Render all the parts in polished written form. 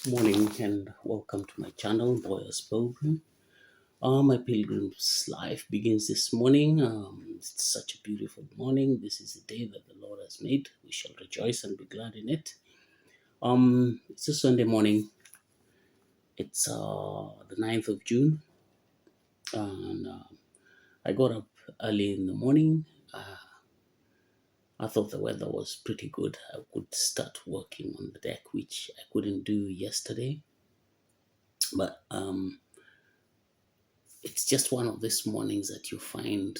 Morning and welcome to my channel, Boy Has Spoken. My pilgrim's life begins this morning. It's such a beautiful morning. This is the day that the Lord has made. We shall rejoice and be glad in it. It's a Sunday morning. It's the 9th of June, and I got up early in the morning. I thought the weather was pretty good. I could start working on the deck, which I couldn't do yesterday. But it's just one of these mornings that you find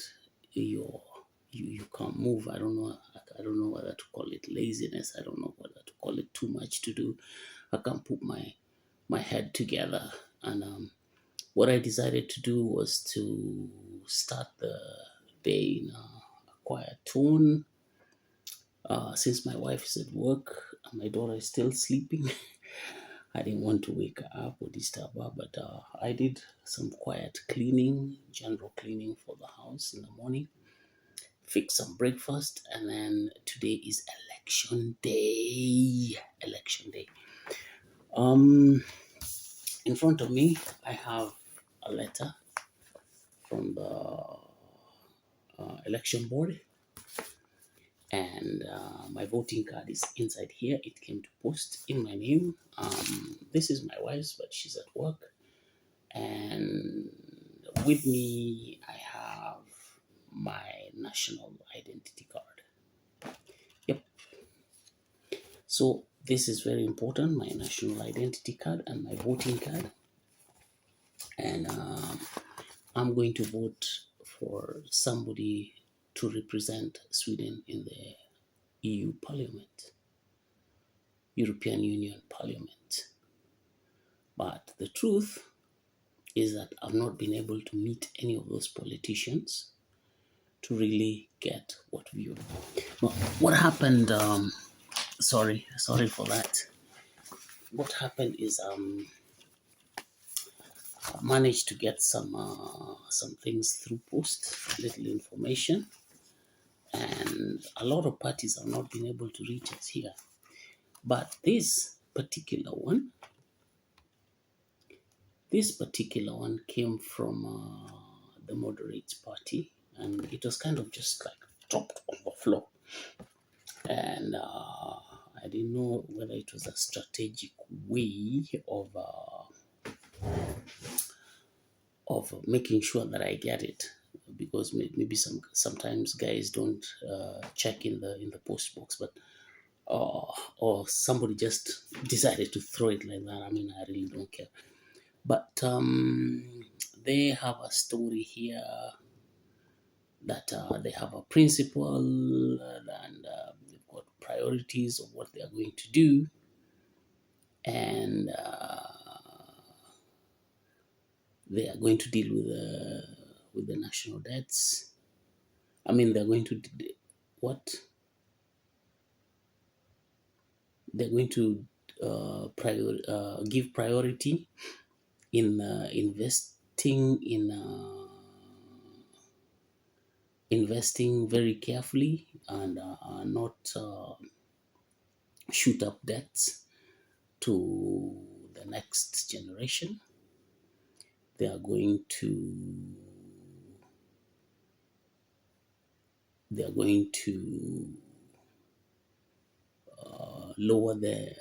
your you can't move. I don't know whether to call it laziness. I don't know whether to call it too much to do. I can't put my head together. And what I decided to do was to start the day in a quiet tone. Since my wife is at work and my daughter is still sleeping, I didn't want to wake her up or disturb her, but I did some quiet cleaning, general cleaning for the house in the morning, fix some breakfast, and then today is election day. Election day. Um, in front of me, I have a letter from the election board, and my voting card is inside here. It came to post in my name. This is my wife's, but she's at work. And with me, I have my national identity card. Yep. So this is very important, my national identity card and my voting card. And I'm going to vote for somebody to represent Sweden in the EU Parliament, European Union Parliament. But the truth is that I've not been able to meet any of those politicians to really get what view. Well, what happened? Sorry for that. What happened is I managed to get some things through post, little information, and a lot of parties have not been able to reach us here. But this particular one came from the Moderates Party, and it was kind of just like dropped on the floor. And I didn't know whether it was a strategic way of making sure that I get it, because maybe sometimes guys don't check in the post box, but or somebody just decided to throw it like that. I mean, I really don't care. But they have a story here that they have a principle, and they've got priorities of what they are going to do, and they are going to deal with the national debts. I mean, they're going to what? They're going to give priority in investing very carefully, and not shoot up debts to the next generation. They are going to lower the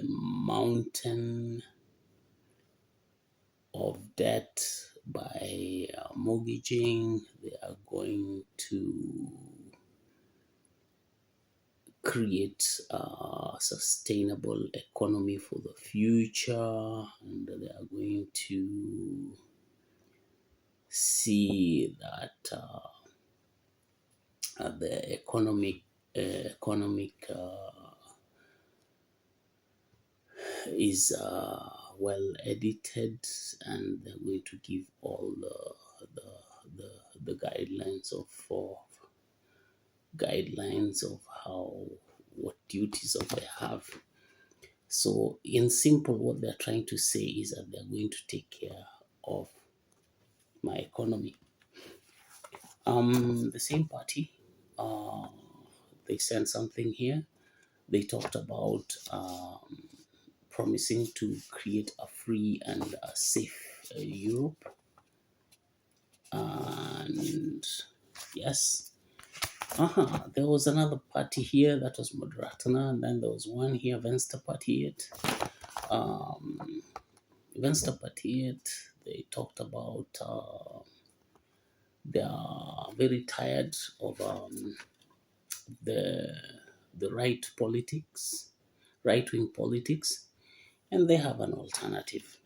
mountain of debt by mortgaging. They are going to create a sustainable economy for the future, and they are going to see that the economic is well edited, and they're going to give all the guidelines of how what duties of they have. So in simple, what they're trying to say is that they're going to take care of my economy. The same party, they sent something here They talked about promising to create a free and a safe Europe. And yes, there was another party here that was Moderaterna, and then there was one here, Venstrepartiet. Um, Venstrepartiet, they talked about they are very tired of the right politics, right wing politics, and they have an alternative.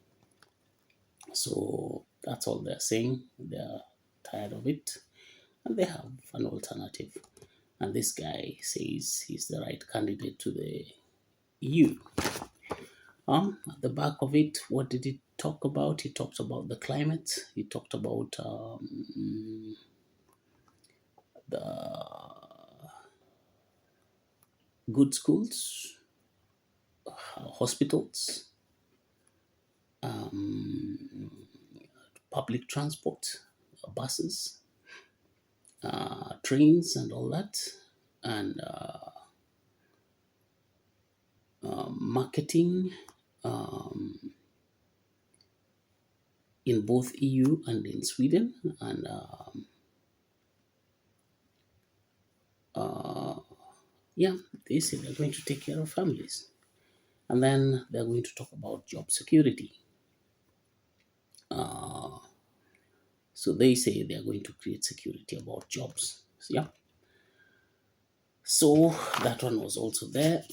So that's all they're saying. They're tired of it, and they have an alternative. And this guy says he's the right candidate to the EU. At the back of it, what did he talk about? He talked about the climate. He talked about the good schools, hospitals, public transport, buses, trains, and all that, and marketing in both EU and in Sweden, and yeah, they say they're going to take care of families, and then they're going to talk about job security. So they say they're going to create security about jobs. So, yeah. So that one was also there.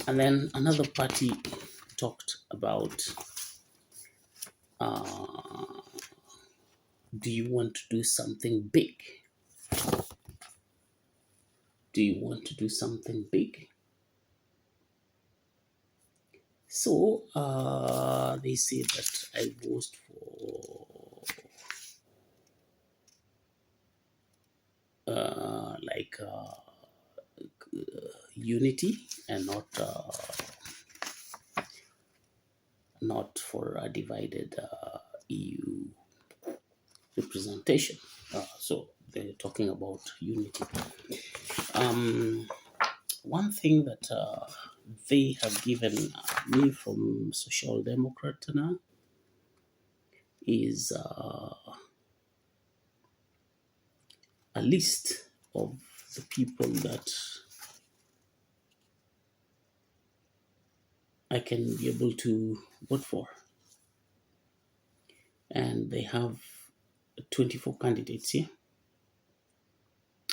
And then another party talked about do you want to do something big? Do you want to do something big? So they say that I voted for unity and not for a divided EU representation. So they're talking about unity. One thing that they have given me from Social Democrat now is a list of the people that I can be able to vote for. And they have 24 candidates here.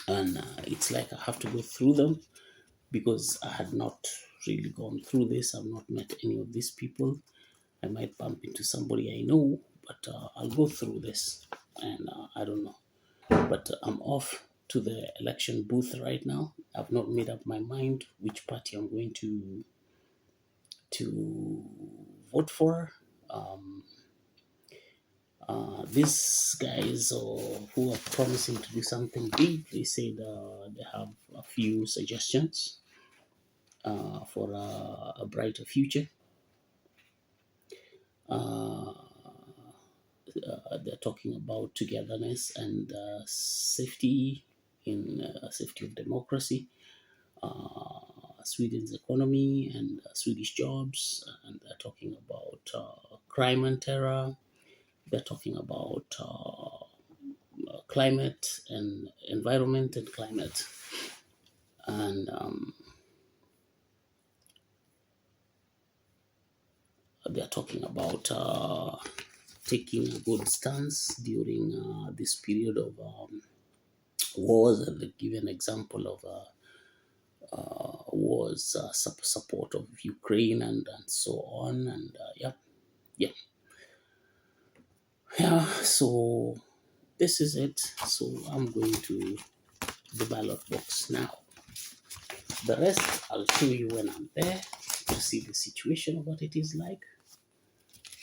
And it's like I have to go through them because I had not really gone through this. I've not met any of these people. I might bump into somebody I know, but I'll go through this, and I don't know. But I'm off to the election booth right now. I've not made up my mind which party I'm going to vote for. These guys who are promising to do something big, they said they have a few suggestions for a brighter future. They're talking about togetherness and safety in safety of democracy, Sweden's economy and Swedish jobs, and they're talking about crime and terror. They're talking about climate and environment and climate, and they're talking about taking a good stance during this period of wars, and they give an example of wars, support of Ukraine, and so on, and yeah. So this is it. So I'm going to the ballot box now. The rest I'll show you when I'm there to see the situation of what it is like.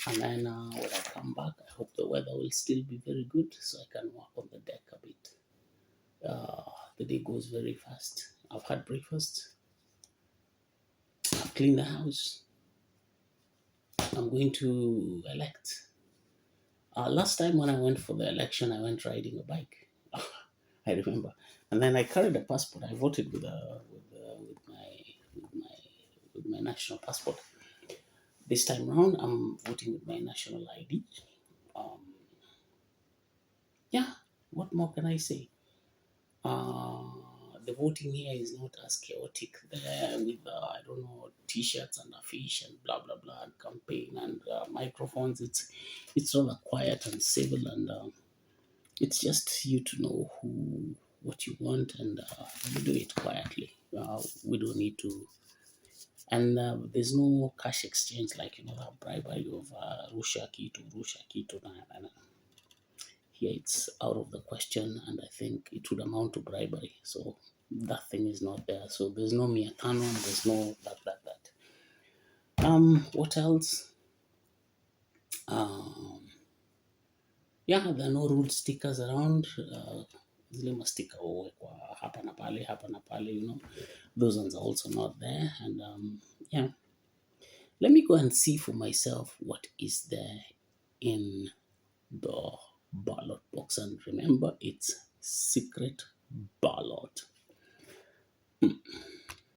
And then when I come back, I hope the weather will still be very good so I can walk on the deck a bit. The day goes very fast. I've had breakfast. I've cleaned the house. I'm going to elect. Last time when I went for the election, I went riding a bike. I remember. And then I carried a passport. I voted with my with my national passport. This time around, I'm voting with my national ID. Um, yeah, what more can I say? Uh, the voting here is not as chaotic there with I don't know, t-shirts and a fish and blah blah blah and campaign and microphones. It's rather quiet and civil, and it's just you to know who what you want, and you do it quietly. We don't need to, and there's no cash exchange like that bribery of Russia Kitu, Russia Kitu. Nah, nah, nah. Here it's out of the question, and I think it would amount to bribery. So that thing is not there. So there's no Mia Canon, there's no that. What else? Um, yeah, there are no road stickers around. Zile mastika huwekwa hapa na pale, those ones are also not there. And yeah, let me go and see for myself what is there in the ballot box. And remember, it's secret ballot.